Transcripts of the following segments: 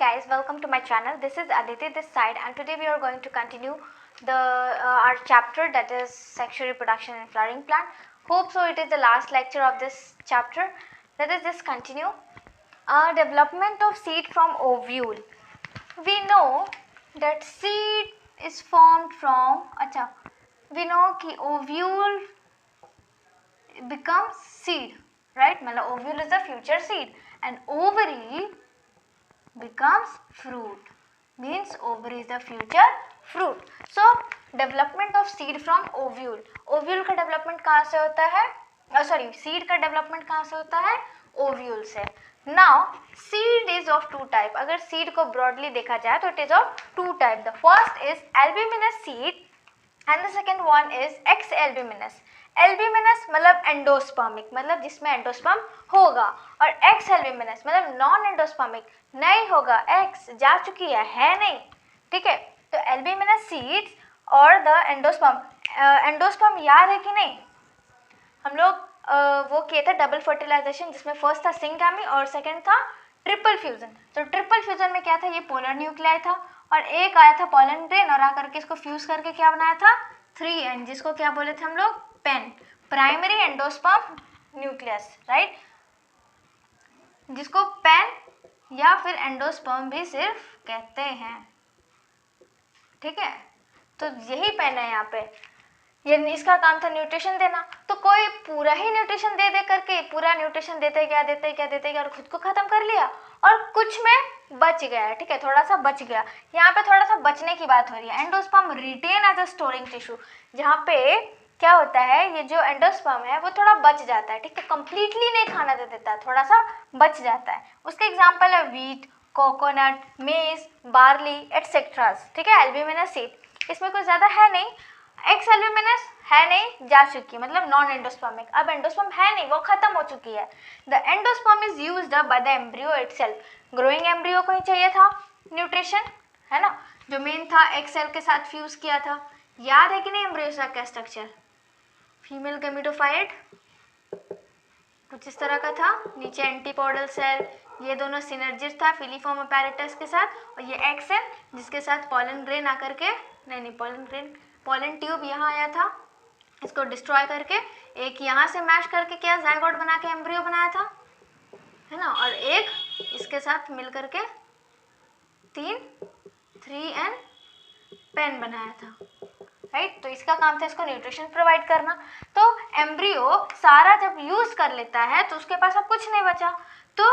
guys, welcome to my channel. This is Aditi this side, and today we are going to continue our chapter, that is sexual reproduction in flowering plant. Hope so it is the last lecture of this chapter. Let us just continue. Development of seed from ovule. We know that seed is formed from we know कि ovule becomes seed, right? मतलब ovule is the future seed and ovary becomes fruit, means ovary is the future fruit. So development of seed from ovule. ovule का development कहाँ से होता है? seed का development कहाँ से होता है? ovule से. Now seed is of two type. अगर seed को broadly देखा जाए तो it is of two type. The first is albuminous seed and the second one is X albuminous. Albuminous मतलब एंडोस्पर्मिक, मतलब जिसमें एंडोस्पर्म होगा, और एक्स एल्ब्यूमिनस मतलब नॉन एंडोस्पर्मिक, नहीं होगा, एक्स जा चुकी है नहीं, ठीक है. तो एल्ब्यूमिनस सीड्स और द एंडोस्पर्म. एंडोस्पर्म याद है कि नहीं? हम लोग वो किए थे डबल फर्टिलाइजेशन, जिसमें फर्स्ट था सिंगामी और सेकंड था ट्रिपल फ्यूजन. तो ट्रिपल फ्यूजन में क्या था, ये पोलर न्यूक्लियाई था और एक आया था पॉलन ग्रेन और आकर के इसको फ्यूज करके क्या बनाया था 3N, जिसको क्या बोले थे हम लोग, PEN, primary endosperm nucleus, right, जिसको पेन या फिर एंडोस्पर्म भी सिर्फ कहते हैं, ठीक है. तो यही पेन है यहाँ पे, ये इसका काम था न्यूट्रिशन देना. तो कोई पूरा ही न्यूट्रिशन दे करके पूरा न्यूट्रिशन देते गया और खुद को खत्म कर लिया, और कुछ में बच गया, ठीक है, थोड़ा सा बच गया. यहाँ पे थोड़ा सा बचने की बात हो रही है. Endosperm retain as a storing tissue, जहाँ पे क्या होता है, ये जो एंडोस्पर्म है वो थोड़ा बच जाता है, ठीक है, कंप्लीटली नहीं खाना दे देता, थोड़ा सा बच जाता है. उसके एग्जांपल है वीट, कोकोनट, मेज, बार्ली एटसेट्रा, ठीक है. एल्ब्यूमिनस सीड, इसमें कुछ ज़्यादा है नहीं. एक्स एल्ब्यूमिनस है नहीं, जा चुकी, मतलब नॉन एंडोस्पर्मिक. अब एंडोस्पर्म है नहीं, वो खत्म हो चुकी है. The endosperm is used by the embryo itself. Growing embryo को ही चाहिए था न्यूट्रिशन, है ना, जो मेन था एक्स सेल के साथ फ्यूज किया था. याद है कि नहीं एम्ब्रियो का स्ट्रक्चर? फीमेल गैमेटोफाइट कुछ इस तरह का था, नीचे एंटीपोडल सेल, ये दोनों सिनर्जिस्ट था फिलीफॉर्म अपैरेटस के साथ, और ये एक्स सेल जिसके साथ पॉलन ग्रेन आकर के, नहीं पॉलन ग्रेन, पॉलन ट्यूब यहाँ आया था, इसको डिस्ट्रॉय करके एक यहाँ से मैश करके क्या जाइगोट बना के एम्ब्रियो बनाया था, है ना, और एक इसके साथ मिल करके 3N पेन बनाया था, राइट. तो इसका काम था इसको न्यूट्रिशन प्रोवाइड करना. तो एम्ब्रियो सारा जब यूज कर लेता है तो उसके पास अब कुछ नहीं बचा. तो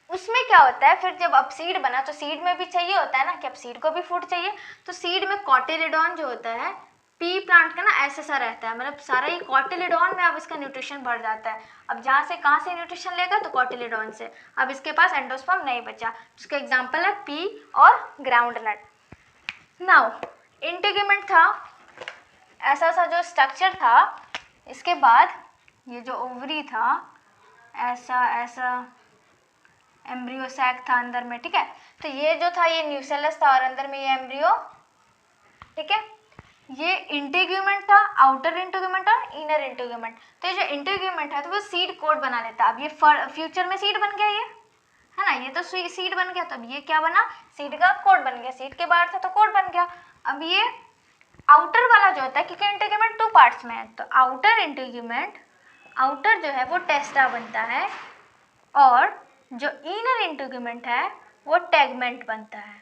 उसमें क्या होता है, फिर जब अब सीड बना तो सीड में भी चाहिए होता है ना कि अब सीड को भी फूड चाहिए. तो सीड में कॉटिलिडॉन जो होता है पी प्लांट का ना ऐसा सा रहता है, मतलब सारा ये कॉटिलिडॉन में अब इसका न्यूट्रिशन बढ़ जाता है. अब जहाँ से कहाँ से न्यूट्रिशन लेगा, तो कॉटिलिडॉन से. अब इसके पास एंडोस्पर्म नहीं बचा, जिसका एग्जाम्पल है पी और ग्राउंडनट. नाउ इंटीग्यूमेंट था, ऐसा सा जो स्ट्रक्चर था. इसके बाद ये जो ओवरी था, ऐसा एम्ब्रियो सैक था अंदर में, ठीक है. तो ये जो था ये न्यूसेलस था और अंदर में ये एम्ब्रियो, ठीक है. ये इंटीग्यूमेंट था, आउटर इंटीग्यूमेंट और इनर इंटीग्यूमेंट. तो ये जो इंटीग्यूमेंट है तो वो सीड कोड बना लेता. अब ये फ्यूचर में सीड बन गया, ये है ना, ये तो सीड बन गया. तो अब ये क्या बना, सीड का कोड बन गया. सीड के बाहर था तो कोड बन गया. अब ये आउटर वाला जो होता है, क्योंकि इंटीग्यूमेंट टू पार्ट्स में है, तो आउटर इंटीग्यूमेंट, आउटर जो है वो टेस्टा बनता है, और जो इनर इंटीग्यूमेंट है वो टेगमेंट बनता है,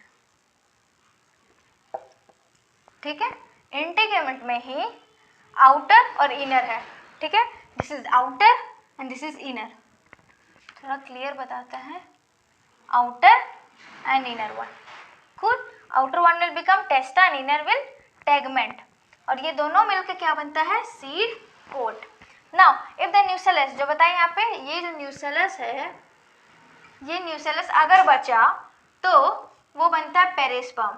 ठीक है. इंटीग्यूमेंट में ही आउटर और इनर है, ठीक है. This is outer and this is inner. थोड़ा क्लियर बताते हैं, outer and inner one. Good. Outer one will become testa and inner will tegmen, और ये दोनों मिलकर क्या बनता है, seed coat. Now if the nucellus, जो बताए यहाँ पे, ये जो न्यूसेलस है, ये न्यूसेलस अगर बचा तो वो बनता है पेरिस्पर्म,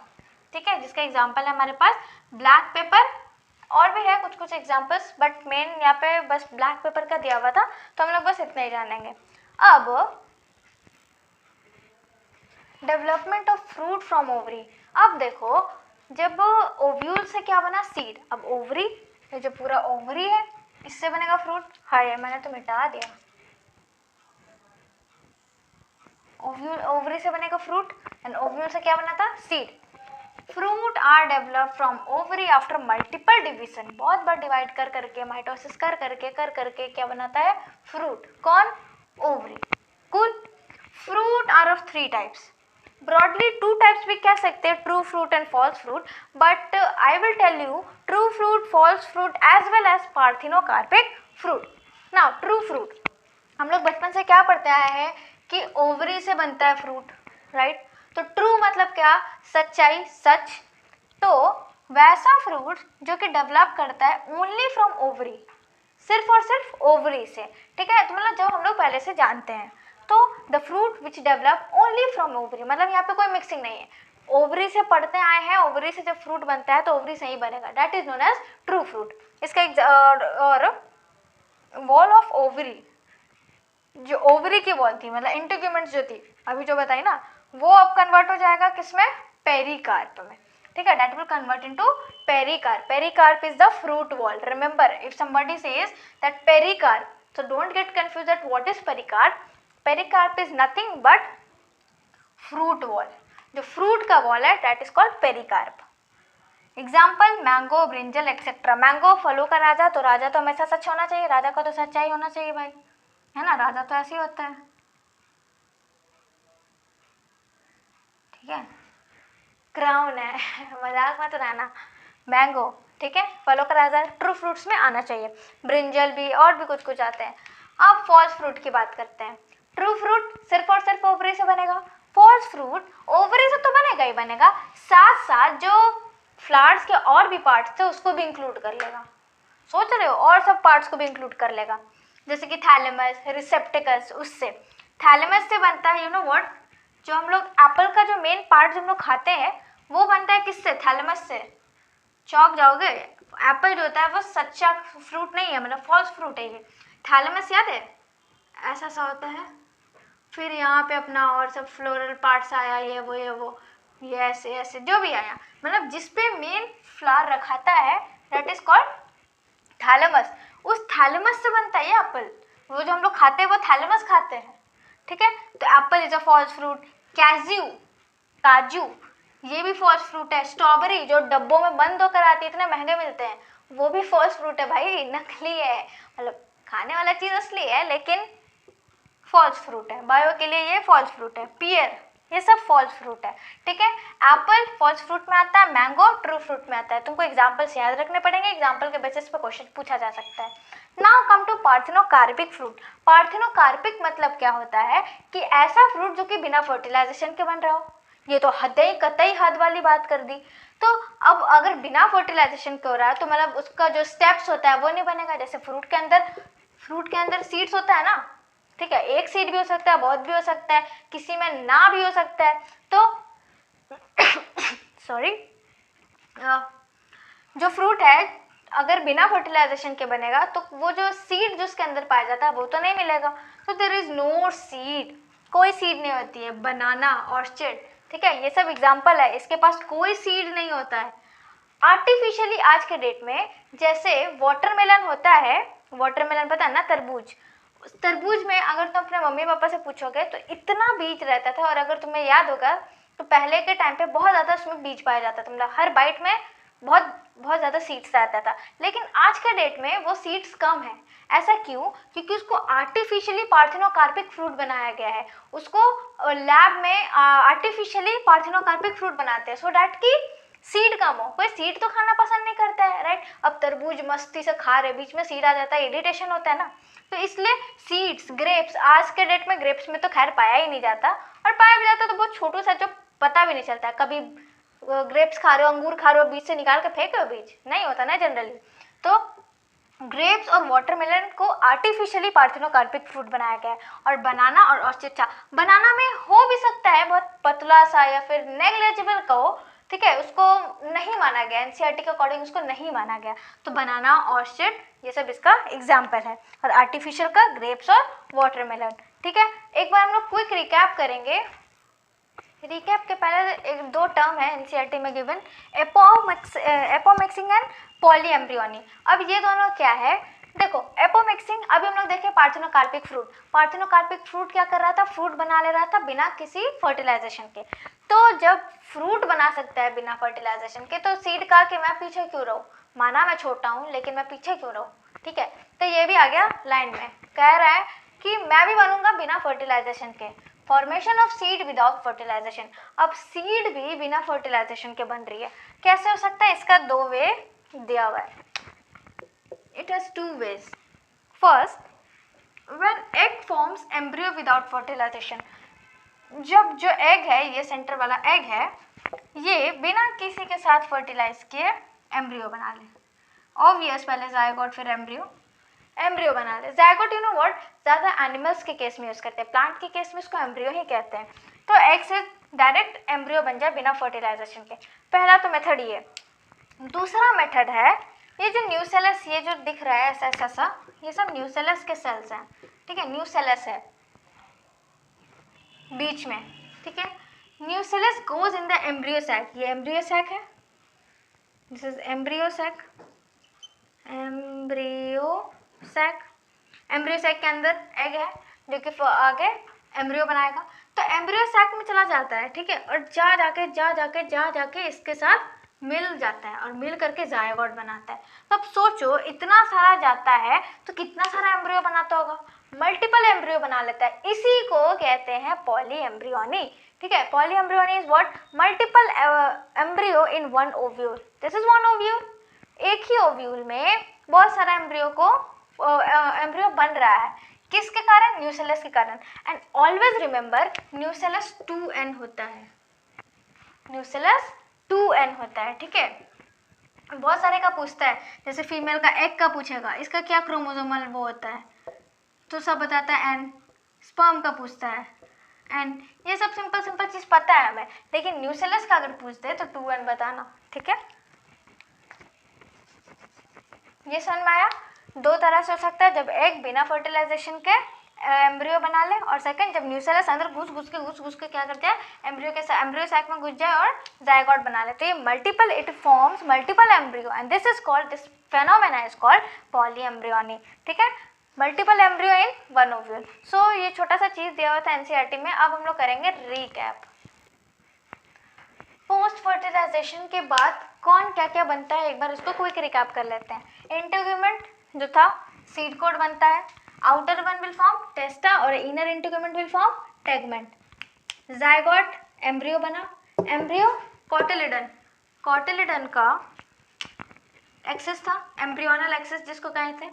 ठीक है, जिसका एग्जांपल है हमारे पास ब्लैक पेपर. और भी है कुछ एग्जांपल्स, बट मेन यहाँ पे बस ब्लैक पेपर का दिया हुआ था, तो हम लोग बस इतना ही जानेंगे. अब development of fruit from ovary. अब देखो, जब ओव्यूल से क्या बना, सीड. अब ओवरी, ये जो पूरा ओवरी है, इससे बनेगा फ्रूट. हाय, मैंने तो मिटा दिया. ओवरी से बनेगा फ्रूट एंड ओव्यूल से क्या बना था? Seed. Fruit are develop from ovary after multiple division. बहुत बार डिवाइड कर करके, माइटोसिस कर करके क्या बनाता है? फ्रूट. कौन? Ovary. Cool. Fruit are of 3 types. Broadly 2 types भी कह सकते हैं, true fruit and false fruit, but I will tell you true fruit, false fruit as well as parthenocarpic fruit. Now true fruit, हम लोग बचपन से क्या पढ़ते आए हैं कि ओवरी से बनता है फ्रूट, राइट? तो ट्रू मतलब क्या? सच्चाई, सच. तो वैसा फ्रूट जो कि डेवलप करता है ओनली फ्रॉम ओवरी, सिर्फ और सिर्फ ओवरी से, ठीक है? तो मतलब जो हम लोग पहले से जानते हैं, तो the fruit which develop only from ovary, मतलब यहाँ पे कोई मिक्सिंग नहीं है. ओवरी से पढ़ते आए हैं, ओवरी से जब फ्रूट बनता है तो ओवरी से ही बनेगा. That is known as true fruit. इसका और वॉल ऑफ ओवरी, जो ओवरी की वॉल थी, मतलब इंटीग्यूमेंट्स जो थी अभी जो बताई ना, वो अब कन्वर्ट हो जाएगा किसमें? पेरिकार्प में. ठीक है, that will convert into pericarp. Pericarp is the fruit wall. Remember, if somebody says that pericarp, so don't get confused that what is pericarp. Pericarp is nothing but fruit wall. जो fruit का wall है that is called pericarp. Example mango, brinjal etcetera. Mango फलों का राजा, तो राजा तो हमेशा सच होना चाहिए, राजा का तो सच्चाई होना चाहिए भाई, है ना? राजा तो ऐसे ही होता है, ठीक है? क्राउन है मजाक मत उड़ाना. मैंगो, ठीक है, फलों का राजा, ट्रू फ्रूट्स में आना चाहिए. ब्रिंजल भी और भी कुछ कुछ आते हैं. अब फॉल्स फ्रूट की बात करते हैं. ट्रू फ्रूट सिर्फ और सिर्फ ओवरी से बनेगा. फॉल्स फ्रूट ओवरी से तो बनेगा ही बनेगा, साथ साथ जो फ्लावर्स के और भी पार्ट्स थे उसको भी इंक्लूड कर लेगा. सोच रहे हो? और सब पार्ट्स को भी इंक्लूड कर लेगा, जैसे कि थैलेमस, रिसेप्टिकल्स. उससे थैलेमस से बनता है, यू नो व्हाट, जो हम लोग एप्पल का जो मेन पार्ट जो हम लोग खाते हैं वो बनता है किससे? थैलेमस से. चौंक जाओगे, एप्पल जो होता है वो सच्चा फ्रूट नहीं है, मतलब फॉल्स फ्रूट है ये. थैलेमस याद है? ऐसा सा होता है. फिर यहाँ पे अपना और सब फ्लोरल पार्ट्स आया, ये ऐसे ऐसे जो भी आया, मतलब जिस पे मेन फ्लावर रखाता है दैट इज कॉल्ड थैलेमस. उस थैलेमस से बनता है ये एप्पल. वो जो हम लोग खाते हैं वो थैलेमस खाते हैं, ठीक है? तो apple is a false fruit. Cashew, काजू, ये भी फॉल्स फ्रूट है. स्ट्रॉबेरी जो डब्बों में बंद होकर आती है, इतने महंगे मिलते हैं, वो भी फॉल्स फ्रूट है भाई, नकली है. मतलब खाने वाला चीज़ असली है लेकिन फॉल्स फ्रूट है. बायो के लिए ये फॉल्स फ्रूट है. पियर, ये सब फॉल्स फ्रूट है, ठीक है? एप्पल फॉल्स फ्रूट में आता है, मैंगो ट्रू फ्रूट में आता है. तुमको एग्जाम्पल्स याद रखने पड़ेंगे, एग्जाम्पल के बेसिस पे क्वेश्चन पूछा जा सकता है. Now come to parthenocarpic fruit. Parthenocarpic मतलब क्या होता है कि ऐसा फ्रूट जो कि बिना फर्टिलाइजेशन के बन रहा हो. ये तो कतई हद वाली बात कर दी. तो अब अगर बिना फर्टिलाइजेशन के हो रहा है तो मतलब उसका जो स्टेप्स होता है वो नहीं बनेगा. जैसे फ्रूट के अंदर सीड्स होता है ना, ठीक है? एक सीड भी हो सकता है, बहुत भी हो सकता है, किसी में ना भी हो सकता है. तो सॉरी, जो फ्रूट है अगर बिना फर्टिलाइजेशन के बनेगा तो वो जो सीड जो उसके अंदर पाया जाता है वो तो नहीं मिलेगा. तो देयर इज नो सीड, कोई सीड नहीं होती है. बनाना, ऑर्चिड, ठीक है, ये सब एग्जाम्पल है, इसके पास कोई सीड नहीं होता है. आर्टिफिशियली आज के डेट में जैसे वाटरमेलन होता है, वाटरमेलन पता है ना, तरबूज. तरबूज में अगर तुम अपने मम्मी पापा से पूछोगे तो इतना बीज रहता था, और अगर तुम्हें याद होगा तो पहले के टाइम पे बहुत ज़्यादा उसमें बीज पाया जाता था, मतलब हर बाइट में बहुत बहुत ज़्यादा सीड्स रहता था. लेकिन आज के डेट में वो सीड्स कम है. ऐसा क्यों? क्योंकि उसको आर्टिफिशियली पार्थिनोकार्पिक फ्रूट बनाया गया है. उसको लैब में आर्टिफिशियली पार्थिनोकार्पिक फ्रूट बनाते हैं सो डैट कि सीड कम हो. कोई सीड तो खाना पसंद नहीं करता है, राइट? अब तरबूज मस्ती से खा रहे, बीच में सीड आ जाता है, इरिटेशन होता है ना. तो इसलिए सीड्स, ग्रेप्स, आज के डेट में ग्रेप्स में तो खैर पाया ही नहीं जाता, और पाया भी जाता तो बहुत छोटू सा जो पता भी नहीं चलता है. कभी ग्रेप्स खा रहे हो, अंगूर खा रहे हो, बीज से निकाल के फेंक रहे हो, बीज नहीं होता ना जनरली. तो ग्रेप्स और वाटरमेलन को आर्टिफिशियली पार्थिनोकार्पिक फ्रूट बनाया गया है. और बनाना और ऑर्चिड, बनाना में हो भी सकता है बहुत पतला सा या फिर नेग्लेजिबल कहो, ठीक है, उसको नहीं माना गया, एनसीईआरटी के अकॉर्डिंग उसको नहीं माना गया. तो बनाना, ऑर्चिड, ये सब इसका एग्जाम्पल है. और आर्टिफिशियल का ग्रेप्स और वाटरमेलन, ठीक है? एक बार हम लोग क्विक रिकैप करेंगे. रिकैप के पहले एक दो टर्म है एनसीईआरटी में गिवन, एपोमिक्सिंग एंड पॉलीएम्ब्रियोनी. अब ये दोनों क्या है? देखो एपोमिक्सिंग, अभी हम लोग देखे पार्थेनोकार्पिक फ्रूट। पार्थेनोकार्पिक फ्रूट क्या कर रहा था, फ्रूट बना ले रहा था बिना किसी फर्टिलाइजेशन के। तो जब फ्रूट बना सकता है बिना फर्टिलाइजेशन के, तो सीड का कि मैं पीछे क्यों रहूँ, माना मैं छोटा हूँ लेकिन मैं पीछे क्यों रहूँ, ठीक है। तो ये भी आ गया लाइन में, कह रहा है कि मैं भी बनूंगा बिना फर्टिलाइजेशन के, formation of seed without fertilization. अब सीड भी बिना फर्टिलाइजेशन के बन रही है, कैसे हो सकता है, इसका 2 वे दिया हुआ है। It has 2 ways. First, when egg forms embryo without fertilization, जब जो एग है, ये सेंटर वाला एग है, ये बिना किसी के साथ फर्टिलाइज किए एम्ब्रियो बना ले। ऑब्वियस, पहले जायगोट फिर एम्ब्रियो बना ले। जायगोट यू नो व्हाट, ज़्यादा एनिमल्स के केस में यूज़ करते हैं, प्लांट के केस में इसको एम्ब्रियो ही कहते हैं। तो एग से डायरेक्ट एम्ब्रियो बन जाए बिना फर्टिलाइजेशन के, पहला तो मेथड ये। दूसरा मेथड है, ये जो न्यूसेलस, ये जो दिख रहा है ऐसा ऐसा सा, ये सब न्यूसेलस के सेल्स हैं, ठीक है। न्यूसेलस है बीच में, ठीक है। Nucellus goes in the embryo sac, ये एम्ब्रियो सैक है, this is embryo sac. Embryo sac, embryo sac के अंदर एग है जो कि आगे एम्ब्रियो बनाएगा। तो एम्ब्रियो सैक में चला जाता है, ठीक है, और जा जाके इसके साथ मिल जाता है और मिल करके जायगोट बनाता है। तो अब सोचो, इतना सारा जाता है तो कितना सारा एम्ब्रियो बनाता होगा, मल्टीपल एम्ब्रियो बना लेता है। इसी को कहते हैं पॉली एम्ब्रियोनी, ठीक है। Poly embryony is what, multiple embryo in one ovule. This is one ovule, एक ही ओव्यूल में बहुत सारा एम्ब्रियो बन रहा है, किसके कारण, न्यूसेलस के कारण। And always remember, nucellus 2n होता है, न्यूसेलस 2n होता है, ठीक है। बहुत सारे का पूछता है, जैसे फीमेल का एग का पूछेगा, इसका क्या क्रोमोसोमल वो होता है, तो सब बताता है n। स्पर्म का पूछता है n, ये सब सिंपल चीज़ पता है हमें, लेकिन न्यूसेलस का अगर पूछते हैं तो 2n बताना, ठीक है। ये समझ में आया। 2 तरह से हो सकता है, जब एग बिना फर्टिलाइजेशन के एम्ब्रियो बना ले, और सेकंड जब न्यूसेलस अंदर घुस के क्या करते हैं, एम्ब्रियो सैक में घुस जाए और जायगोट बना ले। तो ये multiple, it forms multiple embryo and this is called, this phenomena is called polyembryony, ठीक है। Multiple embryo in one ovule. So ये छोटा सा चीज़ दिया हुआ था एनसीईआरटी में। अब हम लोग करेंगे रीकैप। पोस्ट फर्टिलाइजेशन के बाद कौन क्या क्या बनता है, एक बार इसको क्विक रिकैप कर लेते हैं। इंटीग्यूमेंट जो था, सीड कोड बनता है, आउटर वन विल फॉर्म टेस्टा और inner integument will form tegmen. Zygote, embryo बना, एम्ब्रियो कॉटिलिडन का एक्सेस था, एम्ब्रियोनल एक्सेस जिसको कहे थे,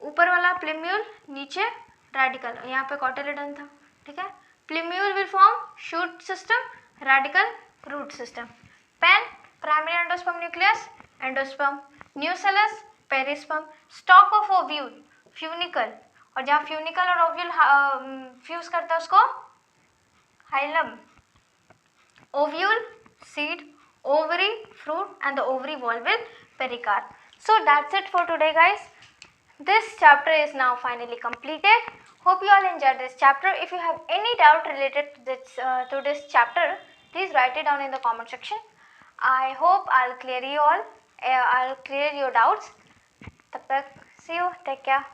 ऊपर वाला प्लिम्यूल, नीचे रेडिकल, यहाँ पे कॉटिलिडन था, ठीक है। Plumule will form shoot system, radicle root system. Pen, primary endosperm nucleus, endosperm, nucellus, perisperm, stalk of ovule, funicle, और जहाँ फ्यूनिकल और ओव्यूल फ्यूज करता है उसको hilum, ovule, seed, ovary, fruit, and the ovary wall will pericarp. So that's it for today, guys. This chapter is now finally completed. Hope you all enjoyed this chapter. If you have any doubt related to this chapter, please write it down in the comment section. I hope I'll clear you all. I'll clear your doubts. तब तक see you. Take care.